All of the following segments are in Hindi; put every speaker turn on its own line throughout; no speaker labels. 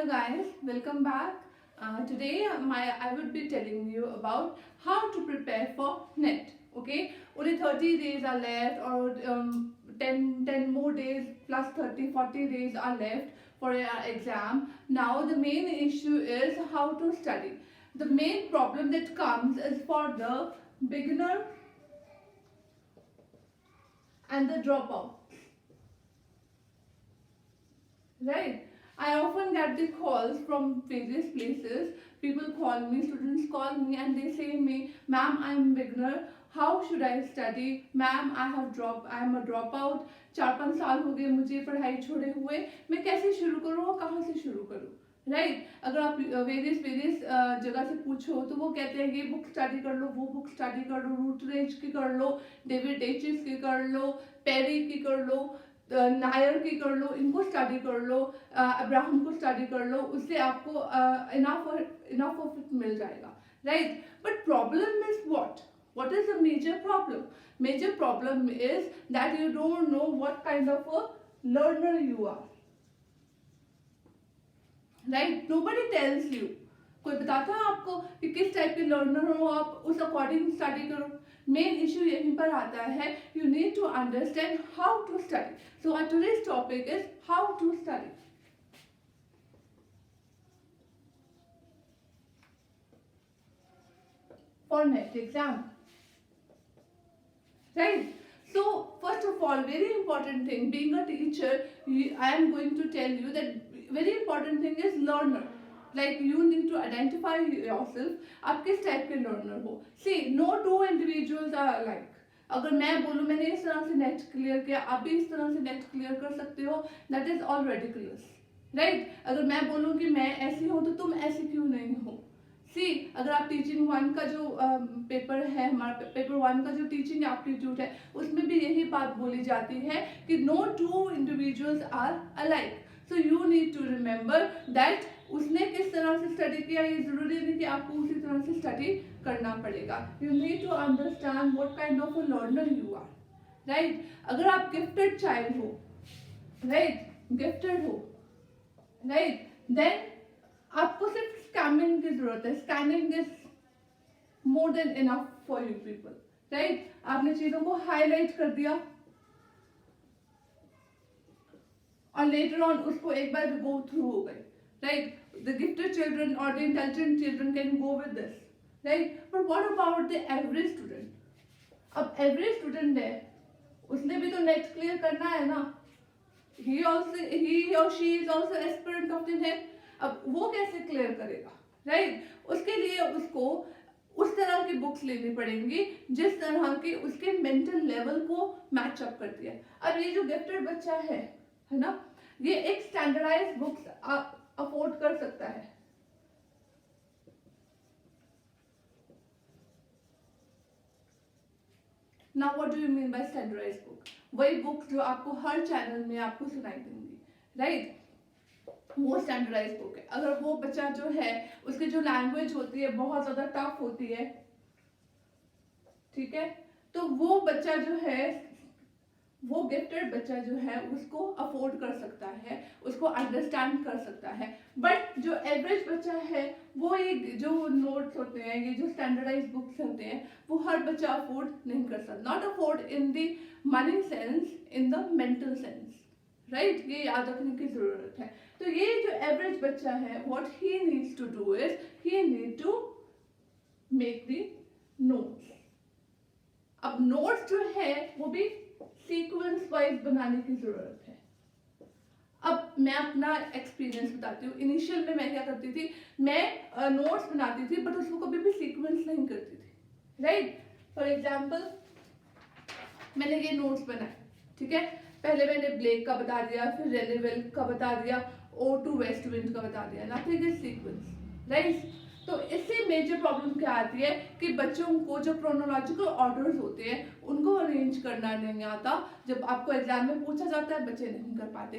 Hello guys, welcome back. Today I would be telling you about how to prepare for NET. Okay, only 30 days are left, or 10 more days plus 30-40 days are left for our exam. Now the main issue is how to study. The main problem that comes is for the beginner and the dropout. Right. I often get the calls from various places. People call me, students call me, and they say me, "Ma'am, I'm beginner. How should I study? Ma'am, I am a dropout. 4-5 साल हो गए मुझे पढ़ाई छोड़े हुए. मैं कैसे शुरू करूँ और कहाँ से शुरू करूँ?" राइट अगर आप वेरियस जगह से पूछो तो वो कहते हैं ये बुक स्टडी कर लो, वो बुक स्टडी कर लो, रूटरेज की कर लो, डेविड एचिस की कर लो, पेरी की कर लो, नायर की कर लो, इनको स्टडी कर लो, अब्राहम को स्टडी कर लो, उससे आपको इनफ ऑफ इट मिल जाएगा. Right but problem is what is the major problem is that you don't know what kind of a learner you are. Right, nobody tells you. कोई बताता है आपको कि किस टाइप के लर्नर हो, आप उस अकॉर्डिंग स्टडी करो. मेन इश्यू यहीं पर आता है. You need to understand how to study. So our today's topic is how to study for next exam. Right, so first of all, very important thing, being a teacher, I am going to tell you that very important thing is learner. Like you need to identify yourself, आप किस टाइप के लर्नर हो. See, no two individuals are alike. अगर मैं बोलूँ मैंने इस तरह से नेट क्लियर किया, आप भी इस तरह से नेट क्लियर कर सकते हो, that is all ridiculous. Right, अगर मैं बोलूँ कि मैं ऐसी हूँ तो तुम ऐसी क्यों नहीं हो. सी, अगर आप टीचिंग 1 का जो पेपर है, हमारा पेपर 1 का जो टीचिंग एप्टीट्यूड है, उसमें भी यही बात बोली जाती है कि no two individuals are alike. So you need to remember that उसने किस तरह से स्टडी किया, ये जरूरी नहीं कि आपको उसी तरह से स्टडी करना पड़ेगा. You need to understand what kind of a learner you are. Right, अगर आप गिफ्टेड चाइल्ड हो, राइट, गिफ्टेड हो, राइट, देन आपको सिर्फ स्कैनिंग की जरूरत है. Scanning is more than enough for you people. Right, आपने चीजों को हाईलाइट कर दिया और लेटर ऑन उसको एक बार गो थ्रू हो गए. राइट, द गिफ्टेड चिल्ड्रन और the intelligent children can go with this. Right, but what about the average student. अब एवरेज स्टूडेंट है, उसने भी तो नेट क्लियर करना है ना. he or she is also aspirant of the net. अब वो कैसे क्लियर करेगा. राइट, उसके लिए उसको उस तरह की बुक्स लेनी पड़ेंगी जिस तरह की उसके मेंटल लेवल को मैच अप करती है. अब ये जो गिफ्टेड बच्चा है ना, ये एक स्टैंडर्डाइज बुक्स अफोर्ड कर सकता है. Now what do you mean by standardise book? वही बुक जो आपको हर चैनल में आपको सुनाई देंगी. राइट, वो स्टैंडर्डाइज बुक है. अगर वो बच्चा जो है उसकी जो लैंग्वेज होती है बहुत ज्यादा टफ होती है, ठीक है, तो वो बच्चा जो है, वो गिफ्टेड बच्चा जो है उसको अफोर्ड कर सकता है, उसको अंडरस्टैंड कर सकता है. बट जो एवरेज बच्चा है, वो ये जो नोट्स होते हैं, ये जो स्टैंडर्डाइज बुक्स होते हैं, वो हर बच्चा अफोर्ड नहीं कर सकता. Not afford in the money sense, in the mental sense. Right, ये याद रखने की जरूरत है. तो ये जो एवरेज बच्चा है, what he needs to do is he need to make the notes. अब नोट्स जो है वो भी सीक्वेंस वाइज बनाने की जरूरत है. अब मैं अपना एक्सपीरियंस बताती हूँ. इनिशियल में मैं क्या करती थी, मैं नोट्स बनाती थी बट उसको कभी भी सीक्वेंस नहीं करती थी. राइट, फॉर एग्जाम्पल मैंने ये नोट्स बनाए, ठीक है, पहले मैंने ब्लेक का बता दिया, फिर रेलेवेल का बता दिया, O2 वेस्ट विंड का बता दिया. Nothing is sequence. राइट, तो इससे मेजर प्रॉब्लम क्या आती है कि बच्चों को जो क्रोनोलॉजिकल ऑर्डर्स होते हैं उनको अरेंज करना नहीं आता. जब आपको एग्जाम में पूछा जाता है बच्चे नहीं कर पाते.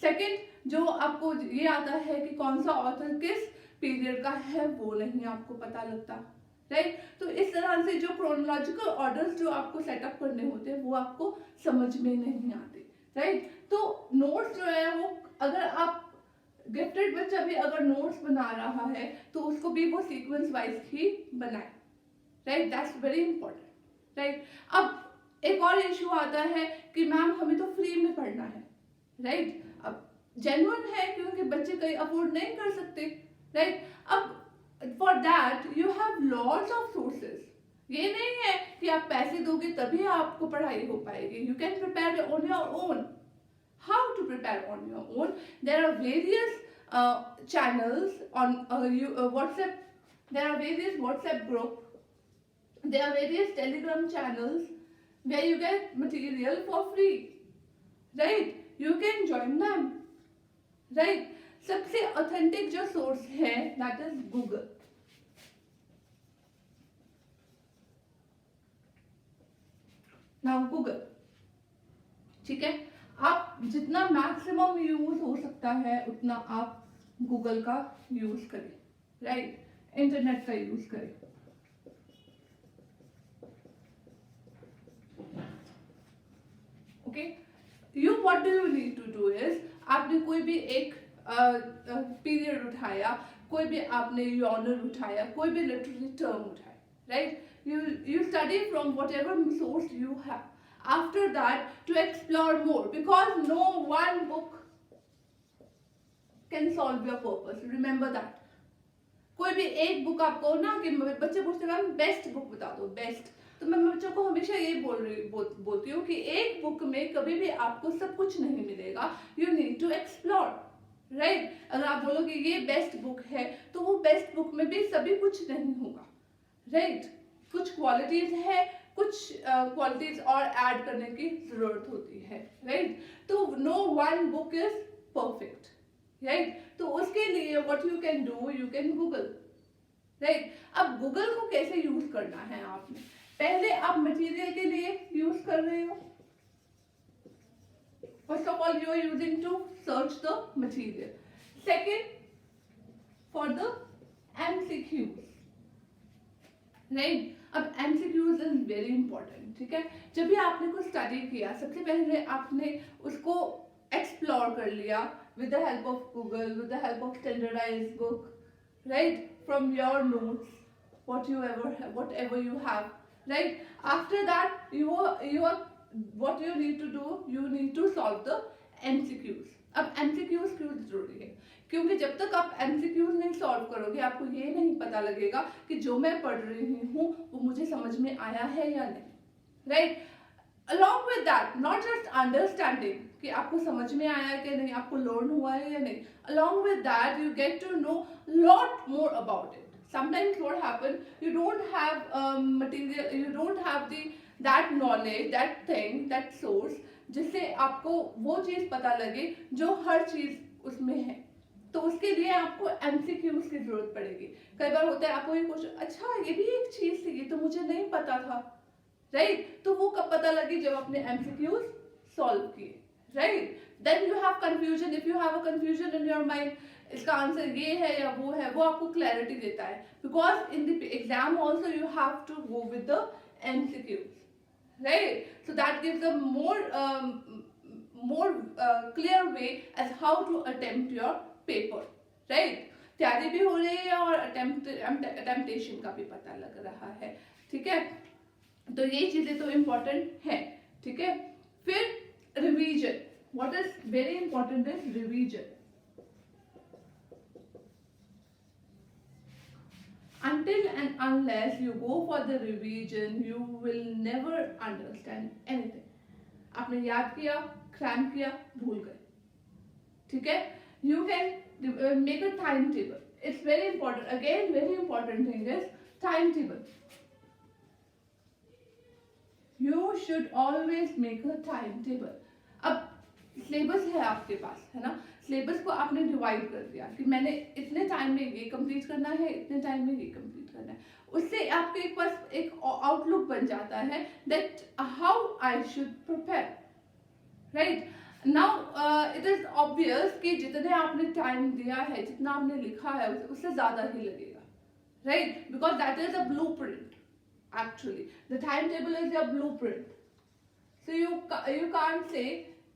सेकंड, जो आपको ये आता है कि कौन सा ऑथर किस पीरियड का है वो नहीं आपको पता लगता. राइट, तो इस तरह से जो क्रोनोलॉजिकल ऑर्डर्स जो आपको सेटअप करने होते हैं वो आपको समझ में नहीं आते. राइट, तो नोट्स जो है वो अगर आप गिफ्टेड बच्चा भी अगर नोट्स बना रहा है तो उसको भी वो सीक्वेंस वाइज ही बनाए, right, that's very important, right. अब एक और इशू आता है कि मैम हमें तो फ्री में पढ़ना है, राइट। अब जेन्युइन है क्योंकि बच्चे कहीं अफोर्ड नहीं कर सकते, राइट। अब for that you have lots of sources. ये नहीं है कि आप पैसे दोगे तभी आपको पढ़ाई हो पाएगी। You can prepare on your own. How to prepare on your own? There are various channels on WhatsApp. There are various WhatsApp group. There are various Telegram channels where you get material for free, right? You can join them, right? सबसे authentic जो source है that is Google. Now Google, ठीक है, आप जितना मैक्सिमम यूज हो सकता है उतना आप गूगल का यूज करें, राइट, इंटरनेट का यूज करें। Okay, you what do you need to do is, आपने कोई भी एक पीरियड उठाया, कोई भी आपने यॉनर उठाया, कोई भी लिटरेरी टर्म उठाया, right, you study from whatever source you have. After that, to explore more, because no one book can solve your purpose. Remember that. कोई भी एक बुक आपको ना, कि बच्चे पूछते हैं बेस्ट बुक बता दो, बेस्ट, तो मैं बच्चों को हमेशा ये बोलती हूँ कि एक बुक में कभी भी आपको सब कुछ नहीं मिलेगा। You need to explore, right. अगर आप बोलोगे ये बेस्ट बुक है तो वो बेस्ट बुक में भी सभी कुछ नहीं होगा, राइट। कुछ क्वालिटीज है, कुछ क्वालिटीज और ऐड करने की जरूरत होती है, राइट। तो no one book is perfect, right. तो उसके लिए what you can do, you can Google, right. अब गूगल को कैसे यूज करना है आपने, पहले आप मटेरियल के लिए यूज कर रहे हो। First of all you are using to search the material. Second, for the MCQs, right. अब MCQs इज वेरी इंपॉर्टेंट, ठीक है। जब भी आपने कुछ स्टडी किया, सबसे पहले आपने उसको एक्सप्लोर कर लिया with the help of Google, with the help of standardized book, right, from your notes, whatever you have, right. After that, you are what you need to do, you need to solve the MCQs. अब MCQs क्यों जरूरी है, क्योंकि जब तक आप MCQs नहीं सॉल्व करोगे आपको ये नहीं पता लगेगा कि जो मैं पढ़ रही हूँ वो मुझे समझ में आया है या नहीं, right. Along with that, not just understanding कि आपको समझ में आया है कि नहीं, आपको लर्न हुआ है या नहीं, along with that you get to know lot more about it. Sometimes what happen, you don't have material, you don't have that knowledge, that thing, that source जिससे आपको वो चीज पता लगे जो हर चीज उसमें है। तो उसके लिए आपको MCQs की जरूरत पड़ेगी। कई बार होता है आपको ये क्वेश्चन, अच्छा ये भी एक चीज थी, ये तो मुझे नहीं पता था, राइट। तो वो कब पता लगी, जब आपने MCQs सॉल्व किए, right. Then you have confusion, if you have a confusion in your mind, इसका आंसर ये है या वो है, वो आपको क्लैरिटी देता है। Because in the exam also you have to go with the MCQs, right? So that gives a more clear way as how to attempt your paper, right? तैयारी भी हो रही है और अटेम्पटेशन का भी पता लग रहा है, ठीक है। तो ये चीजें तो इम्पोर्टेंट है, ठीक है। फिर revision, what is very important is revision. Until and unless you go for the revision, you will never understand anything. आपने याद किया, क्रैम किया, भूल गए, ठीक है। You can make a timetable. It's very important. Again, very important thing is timetable. You should always make a timetable. अब सिलेबस है आपके पास, है ना, सिलेबस को आपने डिवाइड कर दिया कि मैंने इतने टाइम में ये कंप्लीट करना है, इतने टाइम में ये कंप्लीट करना है। उससे आपके पास एक आउटलुक बन जाता है that how I should prepare, right. Now it is obvious कि जितने आपने टाइम दिया है, जितना आपने लिखा है, उससे ज्यादा ही लगेगा, right, because that is a blueprint. Actually the time table is your blueprint, so you can't say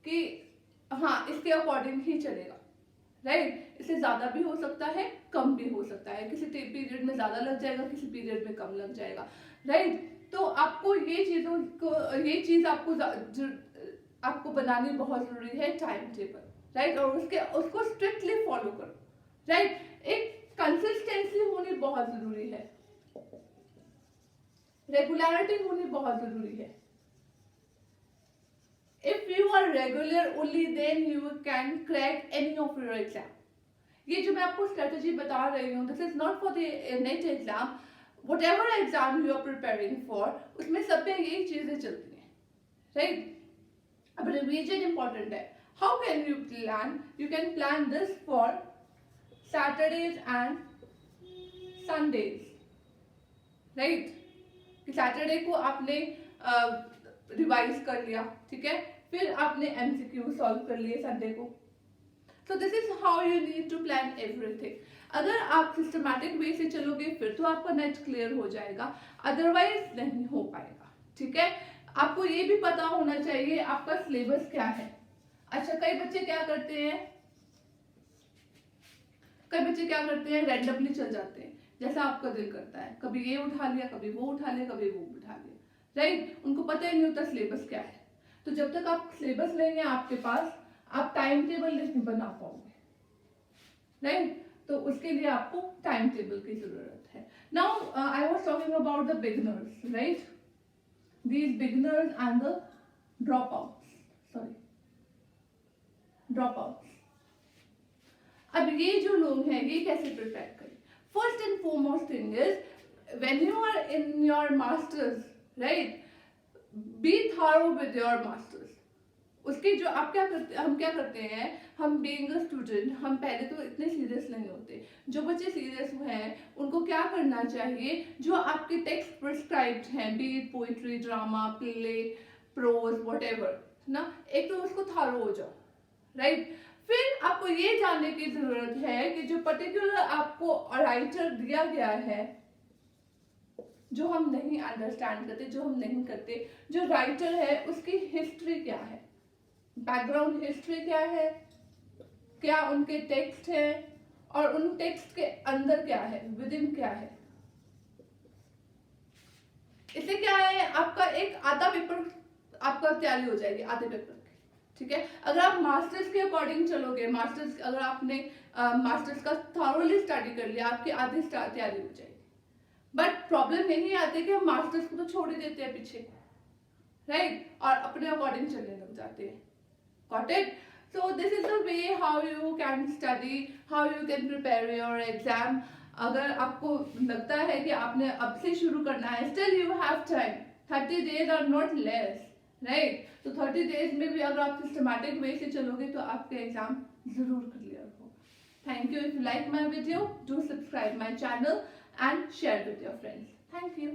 कि हाँ इसके अकॉर्डिंग ही चलेगा, राइट। इससे ज़्यादा भी हो सकता है, कम भी हो सकता है, किसी पीरियड में ज़्यादा लग जाएगा, किसी पीरियड में कम लग जाएगा, राइट। तो आपको ये चीज़ों को, ये चीज़ आपको बनानी बहुत ज़रूरी है, टाइम टेबल, राइट। और उसको स्ट्रिक्टली फॉलो करो, राइट। एक कंसिस्टेंसी होनी बहुत ज़रूरी है, रेगुलरिटी होनी बहुत ज़रूरी है। If you are regular, only then you can crack any of your exam. ये जो मैं आपको स्ट्रेटजी बता रही हूँ, this is not for the NET exam, whatever exam you are preparing for, उसमें सब पे यही चीजें चलती हैं, राइट। अब रिवीजन इंपॉर्टेंट है। How can you plan? You can plan this for Saturdays and Sundays, right. कि सैटरडे को आपने रिवाइज कर लिया, ठीक है, फिर आपने एमसीक्यू सॉल्व कर लिए संडे को। So this is how you need to plan everything. अगर आप सिस्टमैटिक वे से चलोगे फिर तो आपका नेट क्लियर हो जाएगा, अदरवाइज नहीं हो पाएगा, ठीक है। आपको ये भी पता होना चाहिए आपका सिलेबस क्या है। अच्छा, कई बच्चे क्या करते हैं, रैंडमली चल जाते हैं, जैसा आपका दिल करता है, कभी ये उठा लिया, कभी वो उठा लिया, कभी वो उठा लिया, राइट। उनको पता ही नहीं होता सिलेबस क्या है। तो जब तक आप सिलेबस लेंगे आपके पास, आप टाइम टेबल नहीं बना पाओगे, राइट। तो उसके लिए आपको टाइम टेबल की जरूरत है। Now I was talking about the beginners, right, these beginners and the dropouts. अब ये जो लोग हैं, ये कैसे प्रिपेयर करें? First and foremost thing is when you are in your masters, right, be thorough with your masters. उसके जो आप हम क्या करते हैं, हम बीइंग अ स्टूडेंट, हम पहले तो इतने सीरियस नहीं होते। जो बच्चे सीरियस हैं उनको क्या करना चाहिए, जो आपके टेक्स्ट प्रिस्क्राइब्ड हैं, be it poetry, drama, play, prose, whatever ना, एक तो उसको थॉरो हो जाओ, राइट। फिर आपको ये जानने की जरूरत है कि जो पर्टिकुलर आपको राइटर दिया गया है, जो हम नहीं अंडरस्टैंड करते, जो हम नहीं करते, जो राइटर है उसकी हिस्ट्री क्या है, बैकग्राउंड हिस्ट्री क्या है, क्या उनके टेक्स्ट है, और उन टेक्स्ट के अंदर क्या है, विद इन क्या है। इससे क्या है, आपका एक आधा पेपर आपका तैयारी हो जाएगी, आधे पेपर की, ठीक है। अगर आप मास्टर्स के अकॉर्डिंग चलोगे, मास्टर्स अगर आपने मास्टर्स का थॉरोली स्टडी कर लिया, आपकी आधी तैयारी हो जाएगी। बट प्रॉब्लम यही आती है कि हम मास्टर्स को तो छोड़ ही देते हैं पीछे, राइट, और अपने अकॉर्डिंग चलने लग जाते हैं। Got it? So this is the way how you can study, how you can prepare your exam. अगर आपको लगता है कि आपने अब से शुरू करना है, still you have time. 30 days are not less, right? तो 30 days में भी अगर आप systematic way से चलोगे तो आपके एग्जाम जरूर क्लियर होगा। Thank you. If you like my video, do subscribe my channel and share with your friends. Thank you.